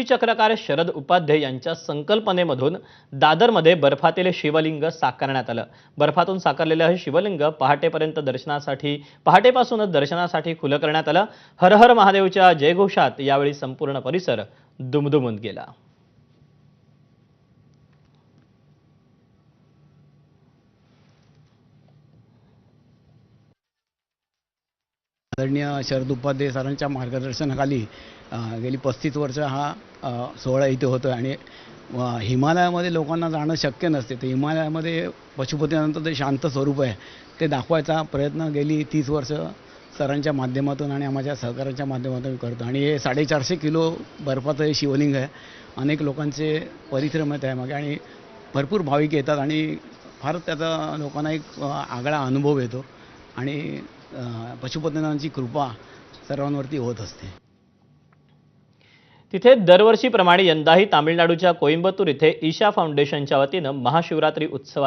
चक्रकार शरद उपाध्ये यांच्या संकल्पनेमधून दादरमध्ये बर्फातील शिवलिंग साकारण्यात आलं। बर्फातून साकारलेलं हे शिवलिंग पहाटेपासूनच दर्शनासाठी खुलं करण्यात आलं। हर हर महादेवच्या जयघोषात यावेळी संपूर्ण परिसर दुमदुमून गेला। आदरणीय शरद उपाध्ये सरांच्या मार्गदर्शनाखाली गेली 35 वर्ष हा सोहळा इथे होतो आणि हिमालयामध्ये लोकांना जाणं शक्य नसते। तर हिमालयामध्ये पशुपतीनंतर ते शांत स्वरूप आहे ते दाखवायचा प्रयत्न गेली 30 वर्ष सरांच्या माध्यमातून आणि आमच्या सहकाऱ्यांच्या माध्यमातून करतो। आणि हे 450 किलो बर्फाचं हे शिवलिंग आहे। अनेक लोकांचे परिश्रम आहेत त्यामागे आणि भरपूर भाविक येतात आणि फार त्याचा लोकांना एक आगळा अनुभव येतो आणि पशुपतीनाथांची कृपा सर्वांवरती होत असते। तिथे दरवर्षीप्रमाणे यंदाही तामिळनाडूच्या कोइंबतूर इथे ईशा फाउंडेशनच्या वतीनं महाशिवरात्री उत्सवात